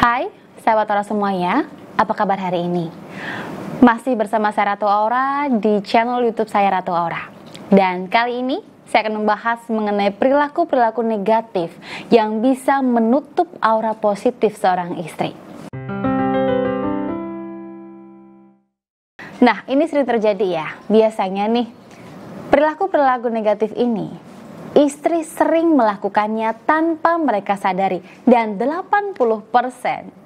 Hai, sahabat Aura semuanya, apa kabar hari ini? Masih bersama saya Ratu Aura di channel YouTube saya Ratu Aura. Dan kali ini saya akan membahas mengenai perilaku-perilaku negatif yang bisa menutup aura positif seorang istri. Nah, ini sering terjadi ya. Biasanya nih, perilaku-perilaku negatif ini istri sering melakukannya tanpa mereka sadari, dan 80%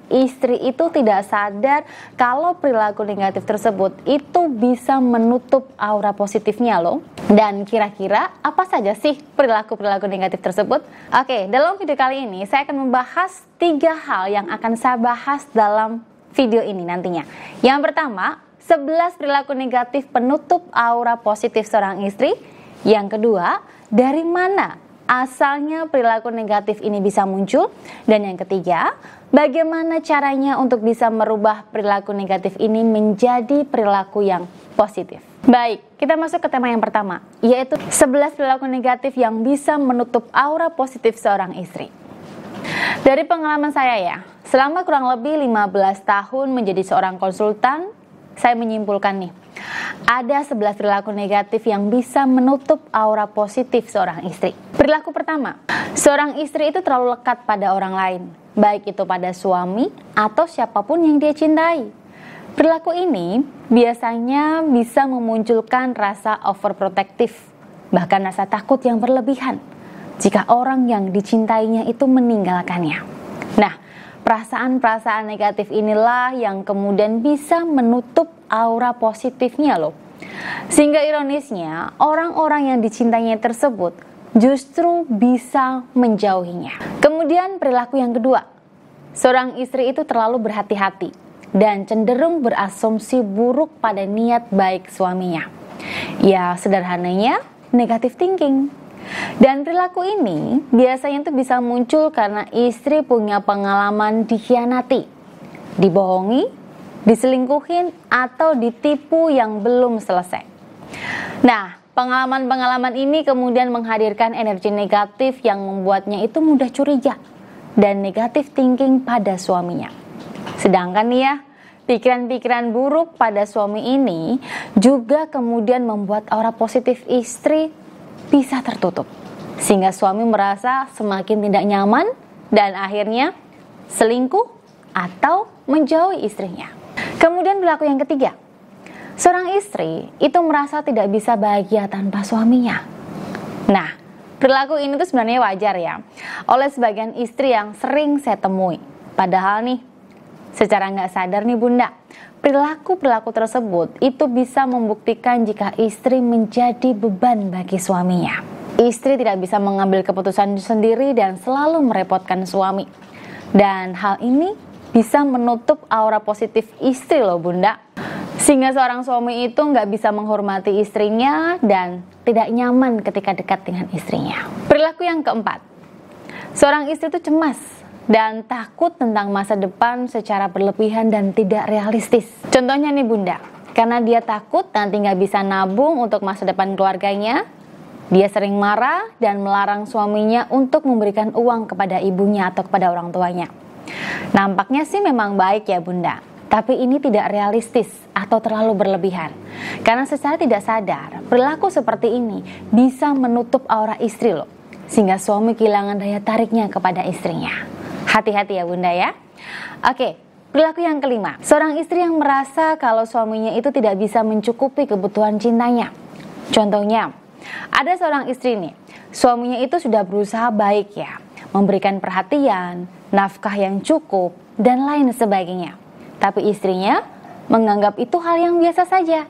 istri itu tidak sadar kalau perilaku negatif tersebut itu bisa menutup aura positifnya loh. Dan kira-kira apa saja sih perilaku-perilaku negatif tersebut? Oke, dalam video kali ini saya akan membahas 3 hal yang akan saya bahas dalam video ini nantinya. Yang pertama, 11 perilaku negatif penutup aura positif seorang istri. Yang kedua, dari mana asalnya perilaku negatif ini bisa muncul? Dan yang ketiga, bagaimana caranya untuk bisa merubah perilaku negatif ini menjadi perilaku yang positif? Baik, kita masuk ke tema yang pertama, yaitu 11 perilaku negatif yang bisa menutup aura positif seorang istri. Dari pengalaman saya ya, selama kurang lebih 15 tahun menjadi seorang konsultan, saya menyimpulkan nih, ada 11 perilaku negatif yang bisa menutup aura positif seorang istri. Perilaku pertama, seorang istri itu terlalu lekat pada orang lain, baik itu pada suami atau siapapun yang dia cintai. Perilaku ini biasanya bisa memunculkan rasa overprotective, bahkan rasa takut yang berlebihan jika orang yang dicintainya itu meninggalkannya. Nah, perasaan-perasaan negatif inilah yang kemudian bisa menutup aura positifnya loh. Sehingga ironisnya, orang-orang yang dicintainya tersebut justru bisa menjauhinya. Kemudian perilaku yang kedua, seorang istri itu terlalu berhati-hati dan cenderung berasumsi buruk pada niat baik suaminya. Ya, sederhananya negative thinking. Dan perilaku ini biasanya itu bisa muncul karena istri punya pengalaman dikhianati, dibohongi, diselingkuhin, atau ditipu yang belum selesai. Nah, pengalaman-pengalaman ini kemudian menghadirkan energi negatif yang membuatnya itu mudah curiga dan negatif thinking pada suaminya. Sedangkan nih ya, pikiran-pikiran buruk pada suami ini juga kemudian membuat aura positif istri bisa tertutup, sehingga suami merasa semakin tidak nyaman dan akhirnya selingkuh atau menjauhi istrinya. Kemudian perilaku yang ketiga, seorang istri itu merasa tidak bisa bahagia tanpa suaminya. Nah, perilaku ini tuh sebenarnya wajar ya oleh sebagian istri yang sering saya temui. Padahal nih, secara nggak sadar nih bunda, perilaku-perilaku tersebut itu bisa membuktikan jika istri menjadi beban bagi suaminya. Istri tidak bisa mengambil keputusan sendiri dan selalu merepotkan suami. Dan hal ini bisa menutup aura positif istri loh bunda. Sehingga seorang suami itu nggak bisa menghormati istrinya dan tidak nyaman ketika dekat dengan istrinya. Perilaku yang keempat, seorang istri itu cemas dan takut tentang masa depan secara berlebihan dan tidak realistis. Contohnya nih bunda, karena dia takut nanti nggak bisa nabung untuk masa depan keluarganya, dia sering marah dan melarang suaminya untuk memberikan uang kepada ibunya atau kepada orang tuanya. Nampaknya sih memang baik ya bunda, tapi ini tidak realistis atau terlalu berlebihan. Karena secara tidak sadar, perilaku seperti ini bisa menutup aura istri loh, sehingga suami kehilangan daya tariknya kepada istrinya. Hati-hati ya bunda ya. Oke, perilaku yang kelima, seorang istri yang merasa kalau suaminya itu tidak bisa mencukupi kebutuhan cintanya. Contohnya, ada seorang istri nih, suaminya itu sudah berusaha baik ya, memberikan perhatian, nafkah yang cukup, dan lain sebagainya. Tapi istrinya menganggap itu hal yang biasa saja.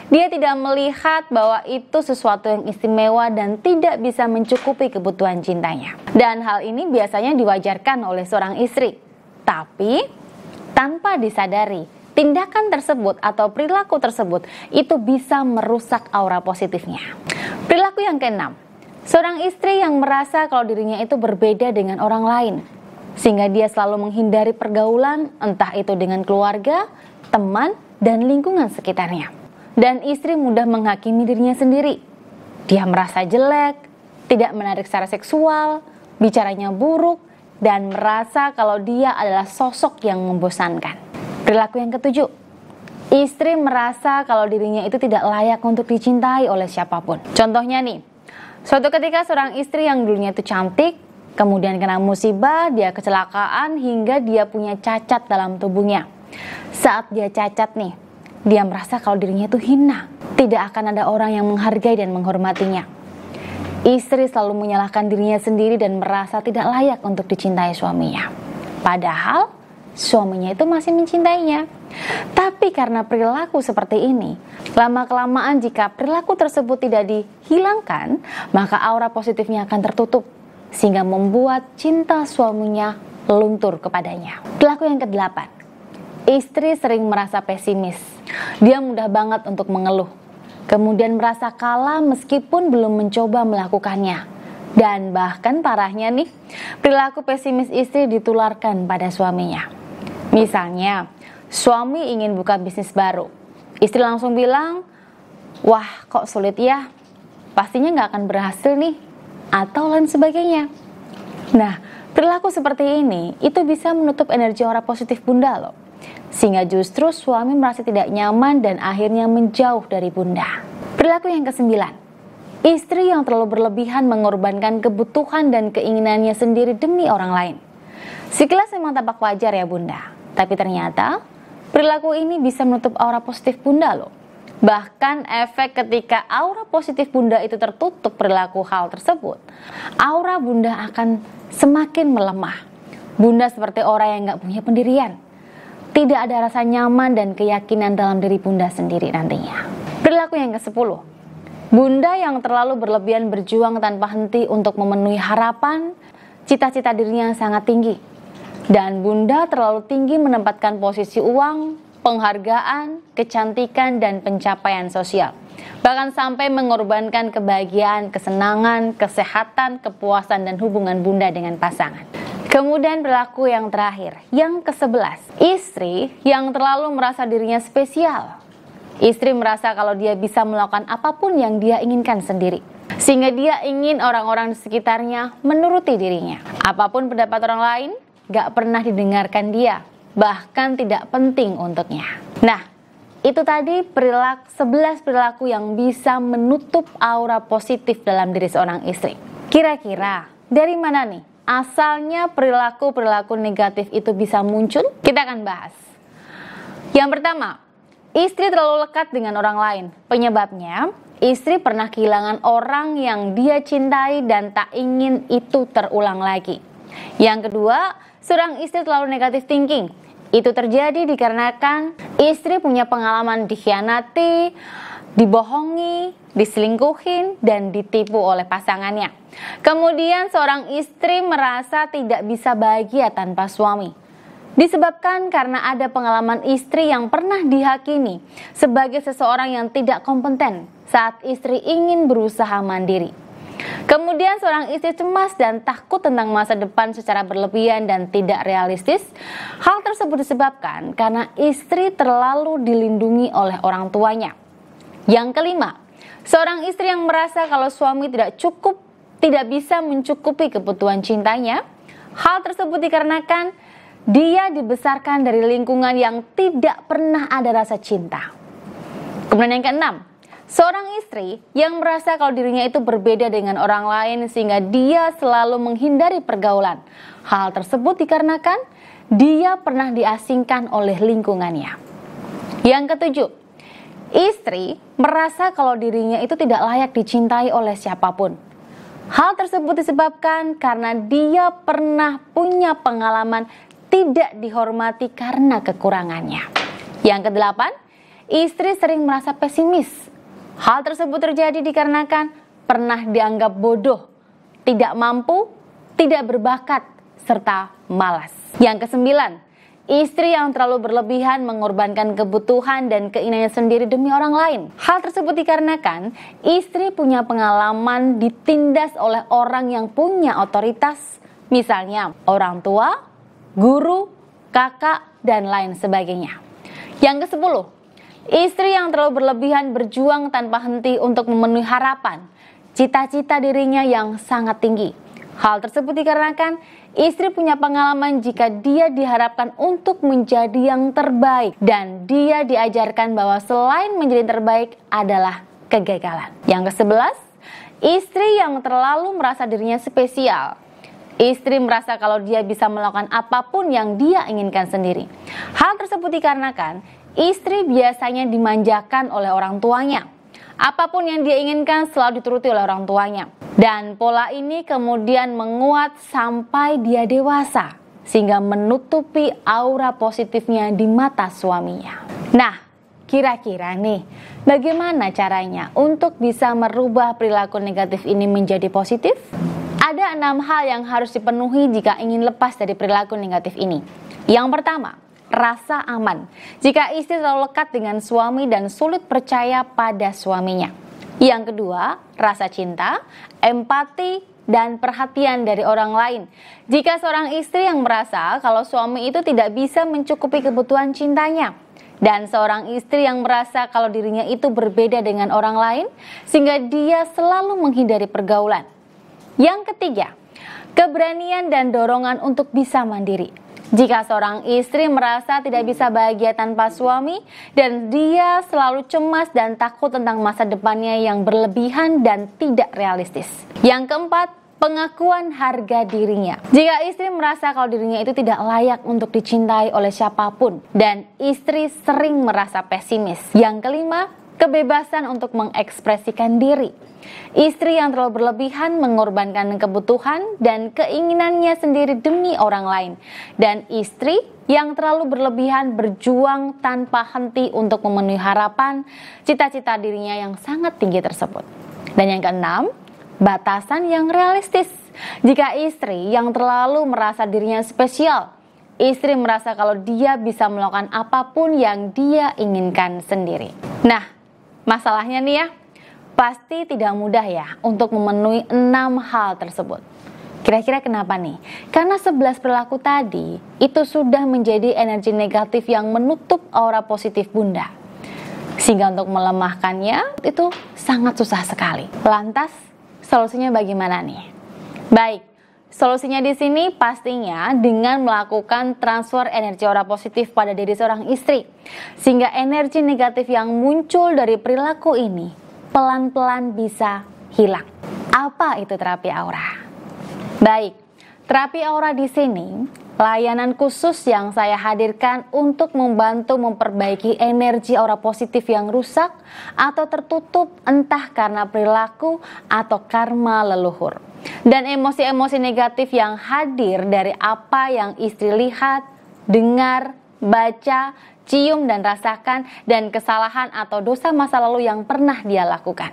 Dia tidak melihat bahwa itu sesuatu yang istimewa dan tidak bisa mencukupi kebutuhan cintanya. Dan hal ini biasanya diwajarkan oleh seorang istri. Tapi tanpa disadari, tindakan tersebut atau perilaku tersebut itu bisa merusak aura positifnya. Perilaku yang keenam, seorang istri yang merasa kalau dirinya itu berbeda dengan orang lain, sehingga dia selalu menghindari pergaulan, entah itu dengan keluarga, teman, dan lingkungan sekitarnya. Dan istri mudah menghakimi dirinya sendiri. Dia merasa jelek, tidak menarik secara seksual, bicaranya buruk, dan merasa kalau dia adalah sosok yang membosankan. Perilaku yang ketujuh, istri merasa kalau dirinya itu tidak layak untuk dicintai oleh siapapun. Contohnya nih, suatu ketika seorang istri yang dulunya itu cantik, kemudian kena musibah, dia kecelakaan hingga dia punya cacat dalam tubuhnya. Saat dia cacat nih, dia merasa kalau dirinya itu hina, tidak akan ada orang yang menghargai dan menghormatinya. Istri selalu menyalahkan dirinya sendiri dan merasa tidak layak untuk dicintai suaminya. Padahal suaminya itu masih mencintainya. Tapi karena perilaku seperti ini, lama-kelamaan jika perilaku tersebut tidak dihilangkan, maka aura positifnya akan tertutup, sehingga membuat cinta suaminya luntur kepadanya. Perilaku yang ke-8, istri sering merasa pesimis. Dia mudah banget untuk mengeluh, kemudian merasa kalah meskipun belum mencoba melakukannya. Dan bahkan parahnya nih, perilaku pesimis istri ditularkan pada suaminya. Misalnya, suami ingin buka bisnis baru. Istri langsung bilang, wah kok sulit ya, pastinya nggak akan berhasil nih, atau lain sebagainya. Nah, perilaku seperti ini itu bisa menutup energi aura positif Bunda loh. Sehingga justru suami merasa tidak nyaman dan akhirnya menjauh dari Bunda. Perilaku yang ke-9, istri yang terlalu berlebihan mengorbankan kebutuhan dan keinginannya sendiri demi orang lain. Sekilas memang tampak wajar ya Bunda, tapi ternyata perilaku ini bisa menutup aura positif Bunda loh. Bahkan efek ketika aura positif Bunda itu tertutup perilaku hal tersebut, aura Bunda akan semakin melemah. Bunda seperti orang yang gak punya pendirian. Tidak ada rasa nyaman dan keyakinan dalam diri Bunda sendiri nantinya. Perilaku yang ke-10, Bunda yang terlalu berlebihan berjuang tanpa henti untuk memenuhi harapan, cita-cita dirinya yang sangat tinggi. Dan Bunda terlalu tinggi menempatkan posisi uang, penghargaan, kecantikan, dan pencapaian sosial. Bahkan sampai mengorbankan kebahagiaan, kesenangan, kesehatan, kepuasan, dan hubungan Bunda dengan pasangan. Kemudian perilaku yang terakhir, yang ke-11, istri yang terlalu merasa dirinya spesial. Istri merasa kalau dia bisa melakukan apapun yang dia inginkan sendiri, sehingga dia ingin orang-orang di sekitarnya menuruti dirinya. Apapun pendapat orang lain, gak pernah didengarkan dia, bahkan tidak penting untuknya. Nah, itu tadi 11 perilaku yang bisa menutup aura positif dalam diri seorang istri. Kira-kira dari mana nih asalnya perilaku-perilaku negatif itu bisa muncul? Kita akan bahas. Yang pertama, istri terlalu lekat dengan orang lain. Penyebabnya, istri pernah kehilangan orang yang dia cintai dan tak ingin itu terulang lagi. Yang kedua, seorang istri terlalu negatif thinking. Itu terjadi dikarenakan istri punya pengalaman dikhianati, dibohongi, diselingkuhin, dan ditipu oleh pasangannya. Kemudian seorang istri merasa tidak bisa bahagia tanpa suami. Disebabkan karena ada pengalaman istri yang pernah dihakimi sebagai seseorang yang tidak kompeten saat istri ingin berusaha mandiri. Kemudian seorang istri cemas dan takut tentang masa depan secara berlebihan dan tidak realistis. Hal tersebut disebabkan karena istri terlalu dilindungi oleh orang tuanya. Yang kelima, seorang istri yang merasa kalau suami tidak bisa mencukupi kebutuhan cintanya. Hal tersebut dikarenakan dia dibesarkan dari lingkungan yang tidak pernah ada rasa cinta. Kemudian yang keenam, seorang istri yang merasa kalau dirinya itu berbeda dengan orang lain sehingga dia selalu menghindari pergaulan. Hal tersebut dikarenakan dia pernah diasingkan oleh lingkungannya. Yang ketujuh, istri merasa kalau dirinya itu tidak layak dicintai oleh siapapun. Hal tersebut disebabkan karena dia pernah punya pengalaman tidak dihormati karena kekurangannya. Yang kedelapan, istri sering merasa pesimis. Hal tersebut terjadi dikarenakan pernah dianggap bodoh, tidak mampu, tidak berbakat, serta malas. Yang kesembilan, istri yang terlalu berlebihan mengorbankan kebutuhan dan keinginannya sendiri demi orang lain. Hal tersebut dikarenakan istri punya pengalaman ditindas oleh orang yang punya otoritas, misalnya orang tua, guru, kakak, dan lain sebagainya. Yang ke-10, istri yang terlalu berlebihan berjuang tanpa henti untuk memenuhi harapan, cita-cita dirinya yang sangat tinggi. Hal tersebut dikarenakan istri punya pengalaman jika dia diharapkan untuk menjadi yang terbaik dan dia diajarkan bahwa selain menjadi yang terbaik adalah kegagalan. Yang ke-11, istri yang terlalu merasa dirinya spesial. Istri merasa kalau dia bisa melakukan apapun yang dia inginkan sendiri. Hal tersebut dikarenakan istri biasanya dimanjakan oleh orang tuanya. Apapun yang dia inginkan selalu dituruti oleh orang tuanya. Dan pola ini kemudian menguat sampai dia dewasa, sehingga menutupi aura positifnya di mata suaminya. Nah, kira-kira nih, bagaimana caranya untuk bisa merubah perilaku negatif ini menjadi positif? Ada 6 hal yang harus dipenuhi jika ingin lepas dari perilaku negatif ini. Yang pertama, rasa aman. Jika istri terlalu lekat dengan suami dan sulit percaya pada suaminya. Yang kedua, rasa cinta, empati, dan perhatian dari orang lain. Jika seorang istri yang merasa kalau suami itu tidak bisa mencukupi kebutuhan cintanya, dan seorang istri yang merasa kalau dirinya itu berbeda dengan orang lain, sehingga dia selalu menghindari pergaulan. Yang ketiga, keberanian dan dorongan untuk bisa mandiri. Jika seorang istri merasa tidak bisa bahagia tanpa suami dan dia selalu cemas dan takut tentang masa depannya yang berlebihan dan tidak realistis. Yang keempat, pengakuan harga dirinya. Jika istri merasa kalau dirinya itu tidak layak untuk dicintai oleh siapapun dan istri sering merasa pesimis. Yang kelima, kebebasan untuk mengekspresikan diri. Istri yang terlalu berlebihan mengorbankan kebutuhan dan keinginannya sendiri demi orang lain. Dan istri yang terlalu berlebihan berjuang tanpa henti untuk memenuhi harapan, cita-cita dirinya yang sangat tinggi tersebut. Dan yang keenam, batasan yang realistis. Jika istri yang terlalu merasa dirinya spesial, istri merasa kalau dia bisa melakukan apapun yang dia inginkan sendiri. Nah, masalahnya nih ya, pasti tidak mudah ya untuk memenuhi 6 hal tersebut. Kira-kira kenapa nih? Karena 11 perilaku tadi itu sudah menjadi energi negatif yang menutup aura positif Bunda. Sehingga untuk melemahkannya itu sangat susah sekali. Lantas, solusinya bagaimana nih? Baik, solusinya di sini pastinya dengan melakukan transfer energi aura positif pada diri seorang istri. Sehingga energi negatif yang muncul dari perilaku ini pelan-pelan bisa hilang. Apa itu terapi aura? Baik, terapi aura di sini layanan khusus yang saya hadirkan untuk membantu memperbaiki energi aura positif yang rusak atau tertutup entah karena perilaku atau karma leluhur. Dan emosi-emosi negatif yang hadir dari apa yang istri lihat, dengar, baca, cium dan rasakan, dan kesalahan atau dosa masa lalu yang pernah dia lakukan.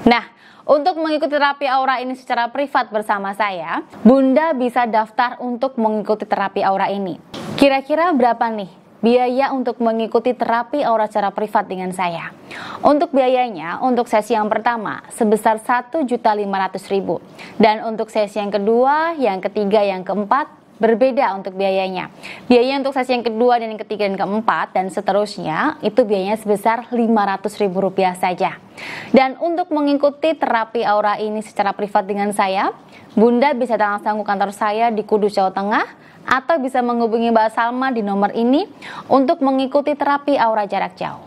Nah, untuk mengikuti terapi aura ini secara privat bersama saya, Bunda bisa daftar untuk mengikuti terapi aura ini. Kira-kira berapa nih biaya untuk mengikuti terapi aura secara privat dengan saya? Untuk biayanya, untuk sesi yang pertama sebesar Rp1.500.000, dan untuk sesi yang kedua, yang ketiga, yang keempat berbeda untuk biayanya. Biaya untuk sesi yang kedua dan yang ketiga dan keempat dan seterusnya itu biayanya sebesar Rp500.000 saja. Dan untuk mengikuti terapi aura ini secara privat dengan saya, Bunda bisa langsung ke kantor saya di Kudus, Jawa Tengah, atau bisa menghubungi Mbak Salma di nomor ini untuk mengikuti terapi aura jarak jauh.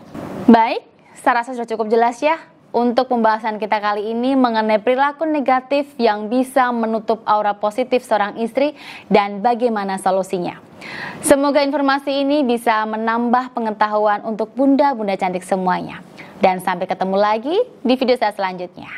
Baik, saya rasa sudah cukup jelas ya untuk pembahasan kita kali ini mengenai perilaku negatif yang bisa menutup aura positif seorang istri dan bagaimana solusinya. Semoga informasi ini bisa menambah pengetahuan untuk bunda-bunda cantik semuanya. Dan sampai ketemu lagi di video saya selanjutnya.